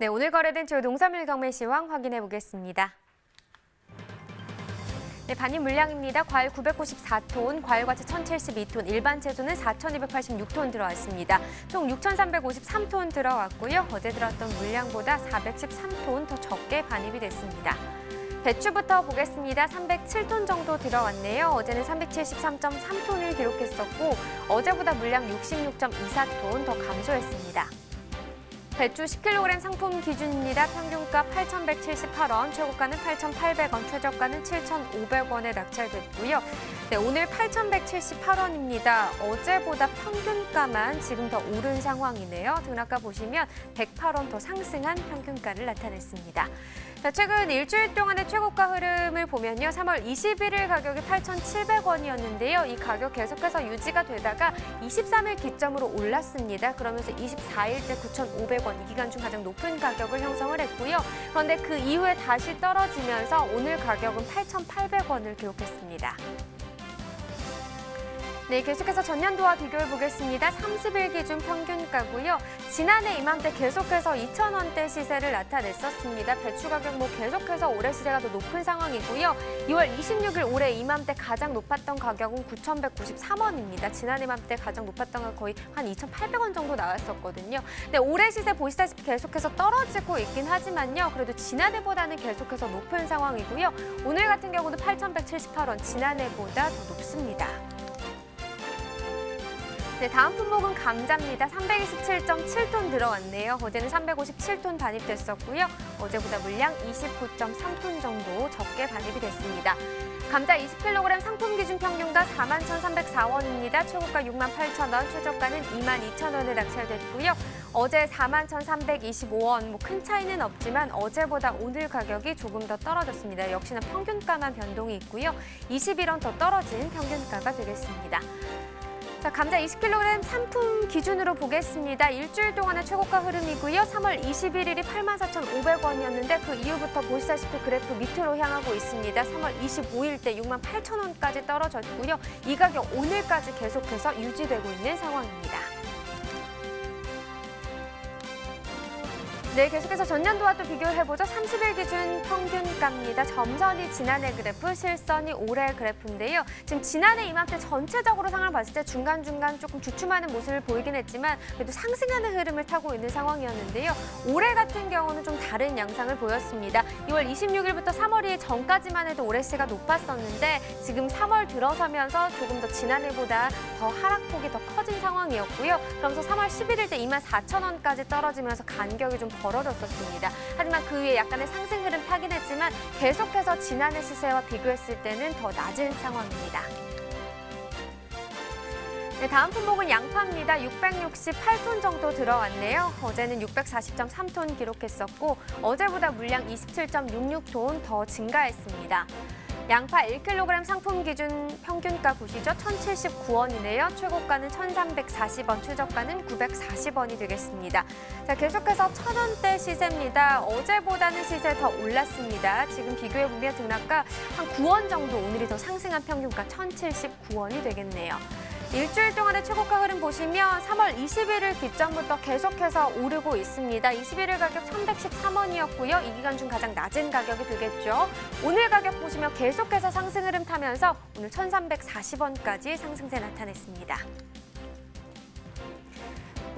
네, 오늘 거래된 주요 농산물 경매 시황 확인해 보겠습니다. 네, 반입 물량입니다. 과일 994톤, 과일과채 1072톤, 일반 채소는 4286톤 들어왔습니다. 총 6353톤 들어왔고요. 어제 들어왔던 물량보다 413톤 더 적게 반입이 됐습니다. 배추부터 보겠습니다. 307톤 정도 들어왔네요. 어제는 373.3톤을 기록했었고 어제보다 물량 66.24톤 더 감소했습니다. 배추 10kg 상품 기준입니다. 평균가 8,178원, 최고가는 8,800원, 최저가는 7,500원에 낙찰됐고요. 네, 오늘 8,178원입니다. 어제보다 평균가만 지금 더 오른 상황이네요. 등락가 보시면 108원 더 상승한 평균가를 나타냈습니다. 자, 최근 일주일 동안의 최고가 흐름을 보면요. 3월 21일 가격이 8,700원이었는데요. 이 가격 계속해서 유지가 되다가 23일 기점으로 올랐습니다. 그러면서 24일 때 9,500원, 이 기간 중 가장 높은 가격을 형성을 했고요. 그런데 그 이후에 다시 떨어지면서 오늘 가격은 8,800원을 기록했습니다. 네, 계속해서 전년도와 비교해 보겠습니다. 30일 기준 평균가고요. 지난해 이맘때 계속해서 2,000원대 시세를 나타냈었습니다. 배추 가격 계속해서 올해 시세가 더 높은 상황이고요. 2월 26일 올해 이맘때 가장 높았던 가격은 9,193원입니다. 지난해 이맘때 가장 높았던 건 거의 한 2,800원 정도 나왔었거든요. 네, 올해 시세 보시다시피 계속해서 떨어지고 있긴 하지만요. 그래도 지난해보다는 계속해서 높은 상황이고요. 오늘 같은 경우도 8,178원, 지난해보다 더 높습니다. 네, 다음 품목은 감자입니다. 327.7톤 들어왔네요. 어제는 357톤 반입됐었고요. 어제보다 물량 29.3톤 정도 적게 반입이 됐습니다. 감자 20kg 상품 기준 평균가 41,304원입니다. 최고가 68,000원, 최저가는 22,000원에 낙찰됐고요. 어제 41,325원, 큰 차이는 없지만 어제보다 오늘 가격이 조금 더 떨어졌습니다. 역시나 평균가만 변동이 있고요. 21원 더 떨어진 평균가가 되겠습니다. 자, 감자 20kg 상품 기준으로 보겠습니다. 일주일 동안의 최고가 흐름이고요. 3월 21일이 84,500원이었는데 그 이후부터 보시다시피 그래프 밑으로 향하고 있습니다. 3월 25일 때 68,000원까지 떨어졌고요. 이 가격 오늘까지 계속해서 유지되고 있는 상황입니다. 네, 계속해서 전년도와 또 비교를 해보죠. 30일 기준 평균가입니다. 점선이 지난해 그래프, 실선이 올해 그래프인데요. 지금 지난해 이맘때 전체적으로 상황을 봤을 때 중간중간 조금 주춤하는 모습을 보이긴 했지만 그래도 상승하는 흐름을 타고 있는 상황이었는데요. 올해 같은 경우는 좀 다른 양상을 보였습니다. 2월 26일부터 3월 2일 전까지만 해도 올해 시세가 높았었는데 지금 3월 들어서면서 조금 더 지난해보다 더 하락폭이 더 커진 상황이었고요. 그러면서 3월 11일 때 24,000원까지 떨어지면서 간격이 좀 벌어졌었습니다. 하지만 그 위에 약간의 상승 흐름 타긴 했지만 계속해서 지난해 시세와 비교했을 때는 더 낮은 상황입니다. 네, 다음 품목은 양파입니다. 668톤 정도 들어왔네요. 어제는 640.3톤 기록했었고 어제보다 물량 27.66톤 더 증가했습니다. 양파 1kg 상품 기준 평균가 보시죠. 1,079원이네요. 최고가는 1,340원, 최저가는 940원이 되겠습니다. 자, 계속해서 1,000원대 시세입니다. 어제보다는 시세 더 올랐습니다. 지금 비교해보면 등락가 한 9원 정도 오늘이 더 상승한 평균가 1,079원이 되겠네요. 일주일 동안의 최고가 흐름 보시면 3월 21일 기점부터 계속해서 오르고 있습니다. 21일 가격 1,113원이었고요. 이 기간 중 가장 낮은 가격이 되겠죠. 오늘 가격 보시면 계속해서 상승 흐름 타면서 오늘 1,340원까지 상승세 나타냈습니다.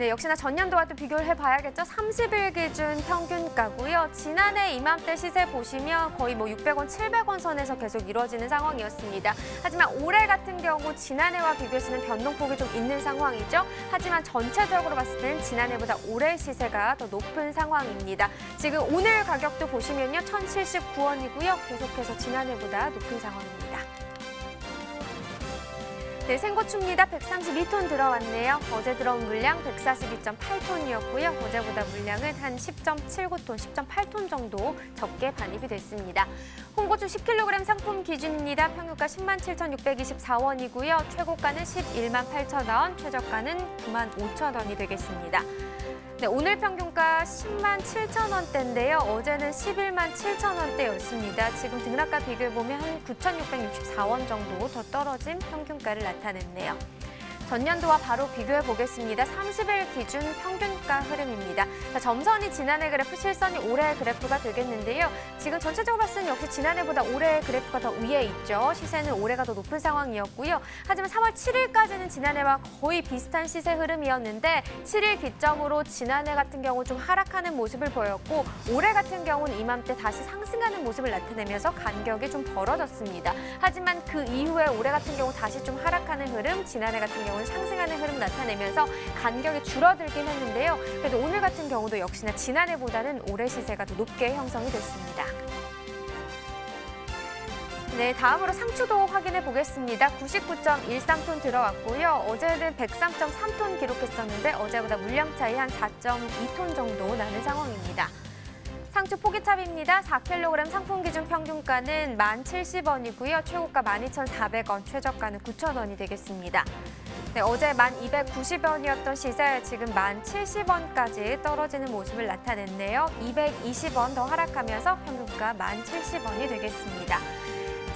네, 역시나 전년도와 또 비교를 해봐야겠죠. 30일 기준 평균가고요. 지난해 이맘때 시세 보시면 거의 600원, 700원 선에서 계속 이루어지는 상황이었습니다. 하지만 올해 같은 경우 지난해와 비교해서는 변동폭이 좀 있는 상황이죠. 하지만 전체적으로 봤을 때는 지난해보다 올해 시세가 더 높은 상황입니다. 지금 오늘 가격도 보시면요. 1,079원이고요. 계속해서 지난해보다 높은 상황입니다. 네, 생고추입니다. 132톤 들어왔네요. 어제 들어온 물량 142.8톤이었고요. 어제보다 물량은 한 10.79톤, 10.8톤 정도 적게 반입이 됐습니다. 홍고추 10kg 상품 기준입니다. 평균가 107,624원이고요. 최고가는 118,000원, 최저가는 95,000원이 되겠습니다. 네, 오늘 평균가 107,000원대인데요. 어제는 117,000원대였습니다. 지금 등락가 비교해보면 한 9,664원 정도 더 떨어진 평균가를 나타냈네요. 전년도와 바로 비교해 보겠습니다. 30일 기준 평균가 흐름입니다. 자, 점선이 지난해 그래프, 실선이 올해 그래프가 되겠는데요. 지금 전체적으로 봤을 때는 역시 지난해보다 올해 그래프가 더 위에 있죠. 시세는 올해가 더 높은 상황이었고요. 하지만 3월 7일까지는 지난해와 거의 비슷한 시세 흐름이었는데 7일 기점으로 지난해 같은 경우 좀 하락하는 모습을 보였고 올해 같은 경우는 이맘때 다시 상승하는 모습을 나타내면서 간격이 좀 벌어졌습니다. 하지만 그 이후에 올해 같은 경우 다시 좀 하락하는 흐름, 지난해 같은 경우는 상승하는 흐름 나타내면서 간격이 줄어들긴 했는데요. 그래도 오늘 같은 경우도 역시나 지난해보다는 올해 시세가 더 높게 형성이 됐습니다. 네, 다음으로 상추도 확인해 보겠습니다. 99.13톤 들어왔고요. 어제는 103.3톤 기록했었는데 어제보다 물량 차이 한 4.2톤 정도 나는 상황입니다. 상추 포기찹입니다. 4kg 상품 기준 평균가는 1,070원이고요. 최고가 12,400원, 최저가는 9,000원이 되겠습니다. 네, 어제 1,290원이었던 시세 지금 1,070원까지 떨어지는 모습을 나타냈네요. 220원 더 하락하면서 평균가 1,070원이 되겠습니다.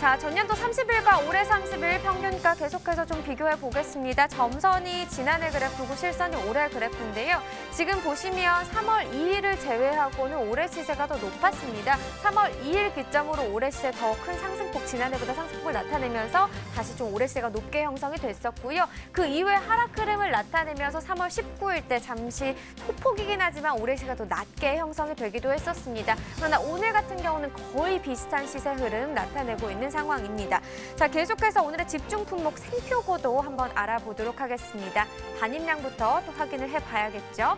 자, 전년도 30일과 올해 30일 평균가 계속해서 좀 비교해 보겠습니다. 점선이 지난해 그래프고 실선이 올해 그래프인데요. 지금 보시면 3월 2일을 제외하고는 올해 시세가 더 높았습니다. 3월 2일 기점으로 올해 시세 더 큰 상승폭, 지난해보다 상승폭을 나타내면서 다시 좀 올해 시세가 높게 형성이 됐었고요. 그 이후에 하락 흐름을 나타내면서 3월 19일 때 잠시 소폭이긴 하지만 올해 시세가 더 낮게 형성이 되기도 했었습니다. 그러나 오늘 같은 경우는 거의 비슷한 시세 흐름 나타내고 있는 상황입니다. 자, 계속해서 오늘의 집중 품목 생표고도 한번 알아보도록 하겠습니다. 반입량부터 또 확인을 해봐야겠죠.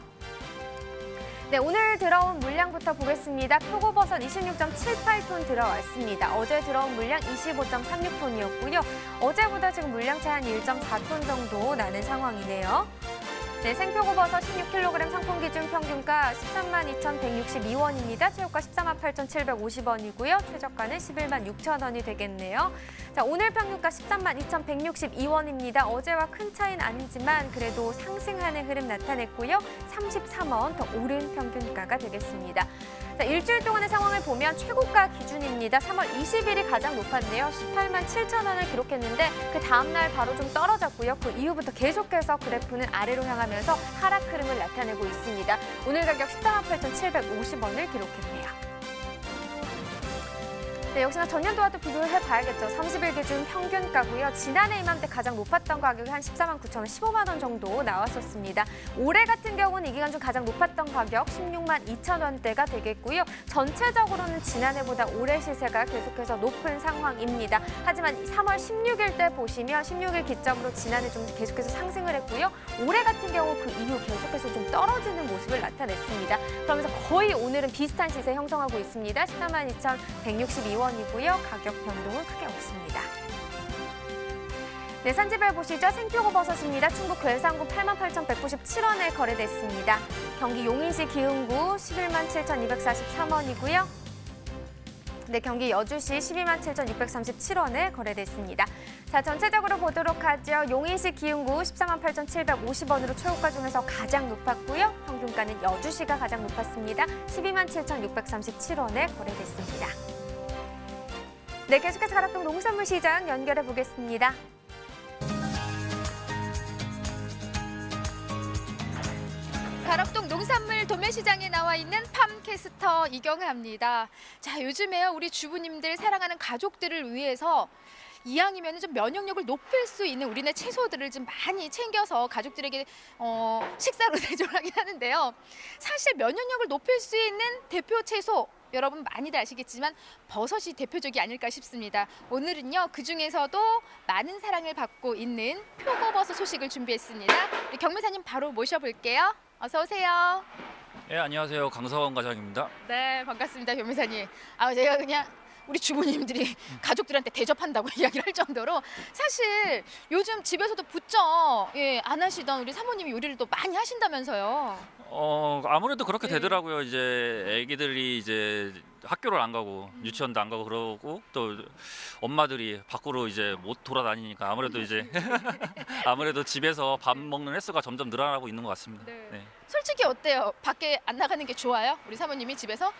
네, 오늘 들어온 물량부터 보겠습니다. 표고버섯 26.78톤 들어왔습니다. 어제 들어온 물량 25.36톤이었고요. 어제보다 지금 물량 차이 한 1.4톤 정도 나는 상황이네요. 네, 생표고버섯 16kg 상품 기준 평균가 132,162원입니다. 최고가 138,750원이고요. 최저가는 116,000원이 되겠네요. 자, 오늘 평균가 132,162원입니다. 어제와 큰 차이는 아니지만 그래도 상승하는 흐름 나타냈고요. 33원 더 오른 평균가가 되겠습니다. 자, 일주일 동안의 상황을 보면 최고가 기준입니다. 3월 20일이 가장 높았네요. 187,000원을 기록했는데 그 다음 날 바로 좀 떨어졌고요. 그 이후부터 계속해서 그래프는 아래로 향하면서 하락 흐름을 나타내고 있습니다. 오늘 가격 148,750원을 기록했네요. 네, 역시나 전년도와 또 비교를 해봐야겠죠. 30일 기준 평균가고요. 지난해 이맘때 가장 높았던 가격이 한 149,000원, 15만 원 정도 나왔었습니다. 올해 같은 경우는 이 기간 중 가장 높았던 가격 162,000원대가 되겠고요. 전체적으로는 지난해보다 올해 시세가 계속해서 높은 상황입니다. 하지만 3월 16일 때 보시면 16일 기점으로 지난해 좀 계속해서 상승을 했고요. 올해 같은 경우 그 이후 계속해서 좀 떨어지는 모습을 나타냈습니다. 그러면서 거의 오늘은 비슷한 시세 형성하고 있습니다. 142,162원. 이고요. 가격 변동은 크게 없습니다. 네, 산지별 보시죠. 생표고버섯입니다. 충북 괴산군 88,197원에 거래됐습니다. 경기 용인시 기흥구 117,243원이고요. 네, 경기 여주시 127,637원에 거래됐습니다. 자, 전체적으로 보도록 하죠. 용인시 기흥구 148,750원으로 최고가 중에서 가장 높았고요. 평균가는 여주시가 가장 높았습니다. 127,637원에 거래됐습니다. 네, 계속해서 가락동 농산물 시장 연결해 보겠습니다. 가락동 농산물 도매시장에 나와 있는 팜캐스터 이경아입니다. 자, 요즘에 우리 주부님들 사랑하는 가족들을 위해서 이왕이면 좀 면역력을 높일 수 있는 우리네 채소들을 좀 많이 챙겨서 가족들에게 식사로 대접을 하긴 하는데요. 사실 면역력을 높일 수 있는 대표 채소 여러분 많이들 아시겠지만 버섯이 대표적이 아닐까 싶습니다. 오늘은요, 그중에서도 많은 사랑을 받고 있는 표고버섯 소식을 준비했습니다. 우리 경매사님 바로 모셔볼게요. 어서 오세요. 네, 안녕하세요. 강서원 과장입니다. 네, 반갑습니다, 경매사님. 제가 그냥 우리 주부님들이 가족들한테 대접한다고 이야기를 할 정도로 사실 요즘 집에서도 부쩍 안 하시던 우리 사모님이 요리를 또 많이 하신다면서요. 아무래도 그렇게 네. 되더라고요. 이제 애기들이 이제 학교를 안 가고 유치원도 안 가고 그러고 또 엄마들이 밖으로 이제 못 돌아다니니까 아무래도 이제 아무래도 집에서 밥 먹는 횟수가 점점 늘어나고 있는 것 같습니다. 네. 솔직히 어때요? 밖에 안 나가는 게 좋아요? 우리 사모님이 집에서?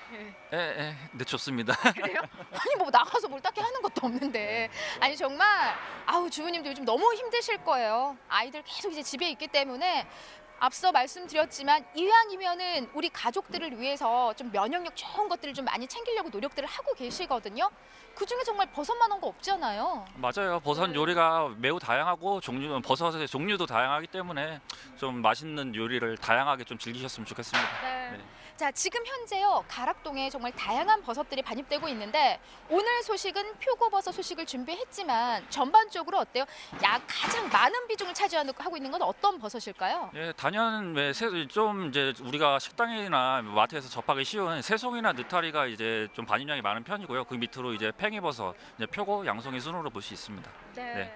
네, 좋습니다. 그래요? 아니 뭐 나가서 뭘 딱히 하는 것도 없는데. 아니 정말 아우 주부님들 요즘 너무 힘드실 거예요. 아이들 계속 이제 집에 있기 때문에 앞서 말씀드렸지만 이왕이면은 우리 가족들을 위해서 좀 면역력 좋은 것들을 좀 많이 챙기려고 노력들을 하고 계시거든요. 그중에 정말 버섯만한 거 없잖아요. 맞아요. 버섯 요리가 매우 다양하고 버섯의 종류도 다양하기 때문에 좀 맛있는 요리를 다양하게 좀 즐기셨으면 좋겠습니다. 네. 자, 지금 현재요 가락동에 정말 다양한 버섯들이 반입되고 있는데 오늘 소식은 표고버섯 소식을 준비했지만 전반적으로 어때요? 가장 많은 비중을 차지하고 있는 건 어떤 버섯일까요? 예, 단연 좀 이제 우리가 식당이나 마트에서 접하기 쉬운 새송이나 느타리가 이제 좀 반입량이 많은 편이고요. 그 밑으로 이제 팽이버섯, 이제 표고, 양송이 순으로 볼 수 있습니다. 네.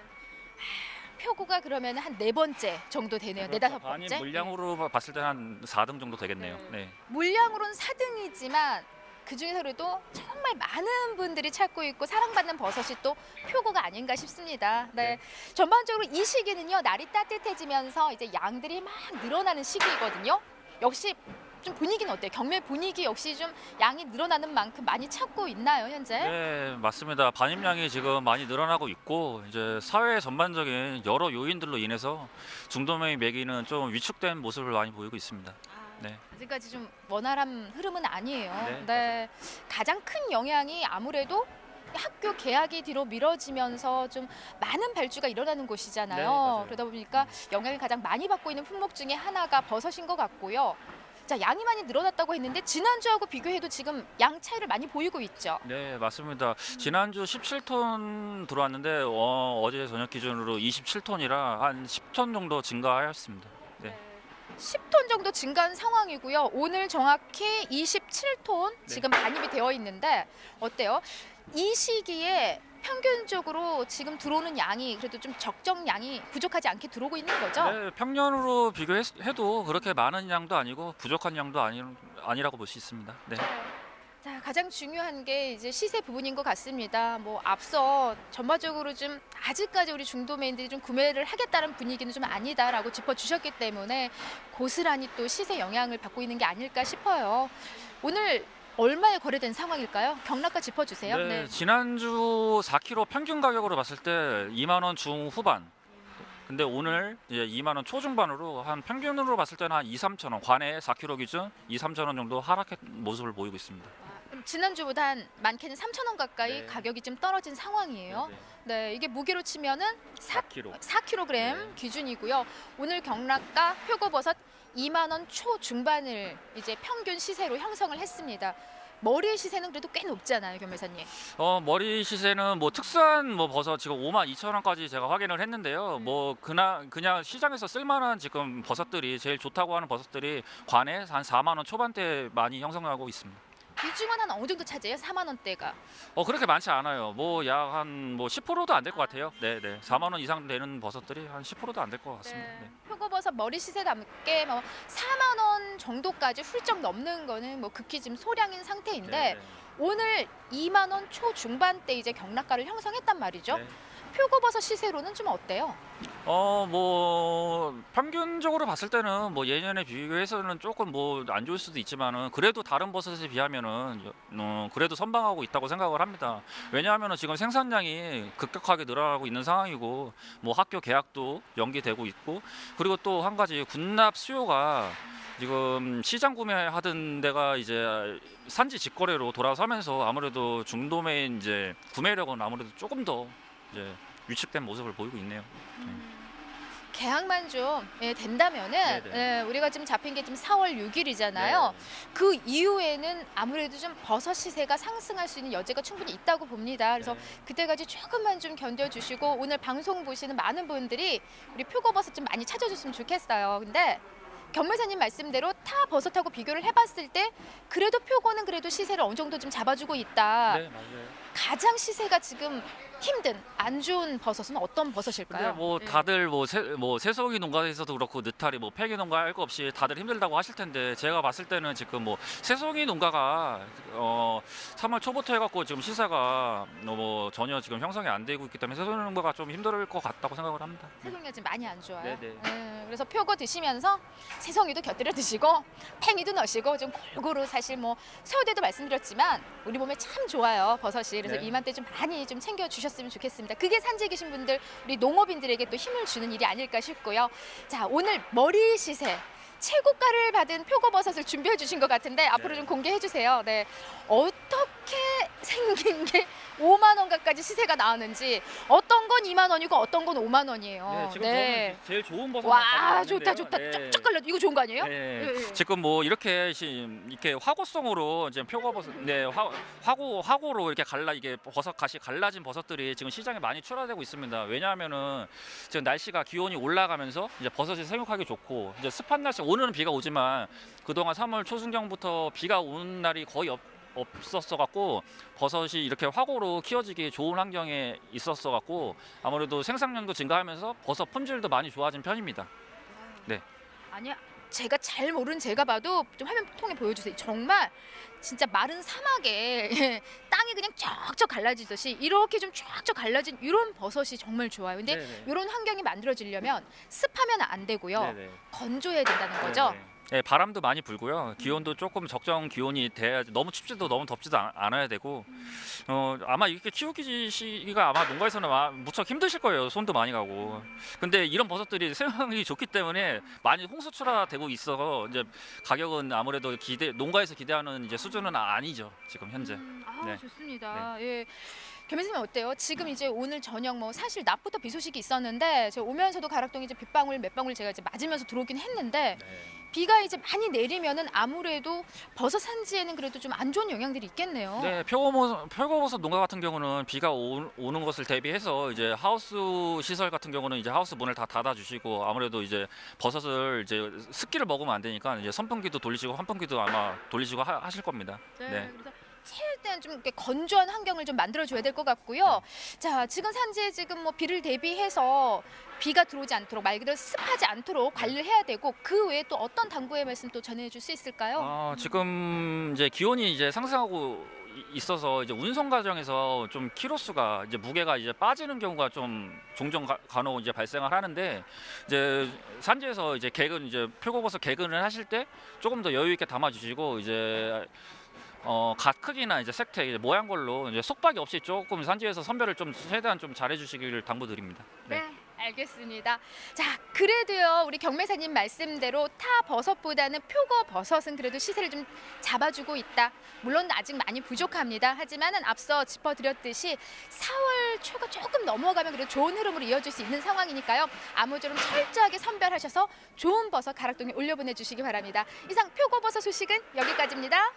표고가 그러면 한 네 번째 정도 되네요. 네다섯 번째. 반입 물량으로 봤을 때 한 4등 정도 되겠네요. 네. 물량으로는 4등이지만 그 중에서 그래도 정말 많은 분들이 찾고 있고 사랑받는 버섯이 또 표고가 아닌가 싶습니다. 네. 전반적으로 이 시기는요 날이 따뜻해지면서 이제 양들이 막 늘어나는 시기거든요. 역시 좀 분위기는 어때요? 경매 분위기 역시 좀 양이 늘어나는 만큼 많이 찾고 있나요 현재? 네, 맞습니다. 반입량이 지금 많이 늘어나고 있고 이제 사회 전반적인 여러 요인들로 인해서 중도매입 매기는 좀 위축된 모습을 많이 보이고 있습니다. 네. 아직까지 좀 원활한 흐름은 아니에요. 네, 가장 큰 영향이 아무래도 학교 개학이 뒤로 미뤄지면서 좀 많은 발주가 일어나는 곳이잖아요. 네, 맞아요. 그러다 보니까 영향을 가장 많이 받고 있는 품목 중에 하나가 버섯인 것 같고요. 자, 양이 많이 늘어났다고 했는데 지난주하고 비교해도 지금 양 차이를 많이 보이고 있죠. 네, 맞습니다. 지난주 17톤 들어왔는데 어제 저녁 기준으로 27톤이라 한 10톤 정도 증가하였습니다. 네. 10톤 정도 증가한 상황이고요. 오늘 정확히 27톤 지금 반입이 되어 있는데 어때요? 이 시기에 평균적으로 지금 들어오는 양이 그래도 좀 적정량이 부족하지 않게 들어오고 있는 거죠? 네, 평년으로 비교해도 그렇게 많은 양도 아니고 부족한 양도 아니라고 볼 수 있습니다. 네. 자, 가장 중요한 게 이제 시세 부분인 것 같습니다. 뭐 앞서 전반적으로 좀 아직까지 우리 중도매인들이 좀 구매를 하겠다는 분위기는 좀 아니다라고 짚어주셨기 때문에 고스란히 또 시세 영향을 받고 있는 게 아닐까 싶어요. 오늘 얼마에 거래된 상황일까요? 경락가 짚어주세요. 네, 지난주 4kg 평균 가격으로 봤을 때 2만 원 중후반. 근데 오늘 이제 2만 원 초중반으로 한 평균으로 봤을 때는 한 2, 3천 원, 관에 4kg 기준 2, 3천 원 정도 하락한 모습을 보이고 있습니다. 그럼 지난주보다 한 많게는 3,000원 가까이 네. 가격이 좀 떨어진 상황이에요. 네, 이게 무게로 치면은 4kg. 4kg 네. 기준이고요. 오늘 경락가 표고버섯 2만 원 초중반을 이제 평균 시세로 형성을 했습니다. 머리의 시세는 그래도 꽤 높잖아요, 겸매사님. 머리 시세는 뭐 특수한 뭐 버섯 지금 5만 2천 원까지 제가 확인을 했는데요. 뭐 그냥 시장에서 쓸만한 지금 버섯들이 제일 좋다고 하는 버섯들이 관에 한 4만 원 초반대 많이 형성하고 있습니다. 비중은 한 어느 정도 차지해요? 4만 원대가. 그렇게 많지 않아요. 뭐 약 한 뭐 10%도 안 될 것 같아요. 네. 4만 원 이상 되는 버섯들이 한 10%도 안 될 것 같습니다. 네. 표고버섯 머리 시세가 함께 뭐 4만 원 정도까지 훌쩍 넘는 거는 뭐 극히 지금 소량인 상태인데 네. 오늘 2만 원 초중반대 이제 경락가를 형성했단 말이죠. 네. 표고버섯 시세로는 좀 어때요? 뭐 평균적으로 봤을 때는 뭐 예년에 비교해서는 조금 뭐 안 좋을 수도 있지만은 그래도 다른 버섯에 비하면은 그래도 선방하고 있다고 생각을 합니다. 왜냐하면은 지금 생산량이 급격하게 늘어나고 있는 상황이고 뭐 학교 개학도 연기되고 있고 그리고 또 한 가지 군납 수요가 지금 시장 구매하던 데가 이제 산지 직거래로 돌아서면서 아무래도 중도매인 이제 구매력은 아무래도 조금 더 이제 위축된 모습을 보이고 있네요. 개학만 좀 된다면은 네네. 우리가 지금 잡힌 게 지금 4월 6일이잖아요. 그 이후에는 아무래도 좀 버섯 시세가 상승할 수 있는 여지가 충분히 있다고 봅니다. 그래서 그때까지 조금만 좀 견뎌주시고 오늘 방송 보시는 많은 분들이 우리 표고버섯 좀 많이 찾아줬으면 좋겠어요. 근데 경매사님 말씀대로 타 버섯하고 비교를 해봤을 때 그래도 표고는 그래도 시세를 어느 정도 좀 잡아주고 있다. 네, 맞아요. 가장 시세가 지금 힘든 안 좋은 버섯은 어떤 버섯일까요? 근데 뭐 예. 다들 뭐 새송이 농가에서도 그렇고 느타리 뭐 폐기 농가 할 거 없이 다들 힘들다고 하실 텐데 제가 봤을 때는 지금 뭐 새송이 농가가 3월 초부터 해갖고 지금 시세가 뭐 전혀 지금 형성이 안 되고 있기 때문에 새송이 농가가 좀 힘들 것 같다고 생각을 합니다. 새송이가 지금 많이 안 좋아요. 네네. 예, 그래서 표고 드시면서 새송이도 곁들여 드시고 팽이도 넣으시고 좀 골고루 사실 뭐 서울대도 말씀드렸지만 우리 몸에 참 좋아요 버섯이. 그래서 네. 이맘때 좀 많이 좀 챙겨 주셨으면 좋겠습니다. 그게 산지에 계신 분들 우리 농업인들에게 또 힘을 주는 일이 아닐까 싶고요. 자 오늘 머리 시세. 최고가를 받은 표고버섯을 준비해 주신 것 같은데 앞으로 네. 좀 공개해 주세요. 네. 어떻게 생긴 게 5만 원가까지 시세가 나왔는지 어떤 건 2만 원이고 어떤 건 5만 원이에요. 네, 지금 저는 제일 좋은 버섯. 와 좋다 좋다 쫙쫙 갈라 이거 좋은 거 아니에요? 네. 예. 지금 뭐 이렇게 화고성으로 이제 표고버섯, 화고로 이렇게 이게 버섯갓이 갈라진 버섯들이 지금 시장에 많이 출하되고 있습니다. 왜냐하면은 지금 날씨가 기온이 올라가면서 이제 버섯이 생육하기 좋고 이제 습한 날씨 오늘은 비가 오지만 그동안 3월 초순경부터 비가 오는 날이 거의 없었어 갖고 버섯이 이렇게 화고로 키워지기 좋은 환경에 있었어 갖고 아무래도 생산량도 증가하면서 버섯 품질도 많이 좋아진 편입니다. 아니야 제가 잘 모르는 제가 봐도 좀 화면 통해 보여주세요. 정말 진짜 마른 사막에 땅이 그냥 쫙쫙 갈라지듯이 이렇게 좀 쫙쫙 갈라진 이런 버섯이 정말 좋아요. 근데 네네. 이런 환경이 만들어지려면 습하면 안 되고요. 네네. 건조해야 된다는 거죠. 네, 바람도 많이 불고요. 기온도 조금 적정 기온이 돼야지 너무 춥지도 너무 덥지도 않아야 되고 아마 이렇게 키우기가 아마 농가에서는 무척 힘드실 거예요. 손도 많이 가고. 근데 이런 버섯들이 생육이 좋기 때문에 많이 홍수출하되고 있어서 이제 가격은 아무래도 농가에서 기대하는 이제 수준은 아니죠. 지금 현재. 네. 좋습니다. 예. 김혜선님 어때요? 지금 이제 오늘 저녁 뭐 사실 낮부터 비 소식이 있었는데 제가 오면서도 가락동에 이제 빗방울 몇 방울 제가 이제 맞으면서 들어오긴 했는데 비가 이제 많이 내리면은 아무래도 버섯 산지에는 그래도 좀 안 좋은 영향들이 있겠네요. 네, 표고버섯 농가 같은 경우는 비가 오는 것을 대비해서 이제 하우스 시설 같은 경우는 이제 하우스 문을 다 닫아주시고 아무래도 이제 버섯을 이제 습기를 먹으면 안 되니까 이제 선풍기도 돌리시고 환풍기도 아마 돌리시고 하실 겁니다. 네. 그래서 최대한 좀 이렇게 건조한 환경을 좀 만들어줘야 될 것 같고요. 자, 지금 산지에 지금 뭐 비를 대비해서 비가 들어오지 않도록 말 그대로 습하지 않도록 관리를 해야 되고 그 외에 또 어떤 당부의 말씀 또 전해줄 수 있을까요? 지금 이제 기온이 이제 상승하고 있어서 이제 운송 과정에서 좀 키로수가 이제 무게가 이제 빠지는 경우가 좀 종종 간혹 이제 발생을 하는데 이제 산지에서 이제 표고버섯 개근을 하실 때 조금 더 여유 있게 담아주시고 이제 갓 크기나 이제 색태 이제 모양 걸로 이제 속박이 없이 조금 산지에서 선별을 좀 최대한 좀 잘해주시길 당부드립니다. 네. 알겠습니다. 자, 그래도요 우리 경매사님 말씀대로 타 버섯보다는 표고 버섯은 그래도 시세를 좀 잡아주고 있다. 물론 아직 많이 부족합니다. 하지만은 앞서 짚어드렸듯이 4월 초가 조금 넘어가면 그래도 좋은 흐름으로 이어질 수 있는 상황이니까요. 아무쪼록 철저하게 선별하셔서 좋은 버섯 가락동에 올려보내주시기 바랍니다. 이상 표고 버섯 소식은 여기까지입니다.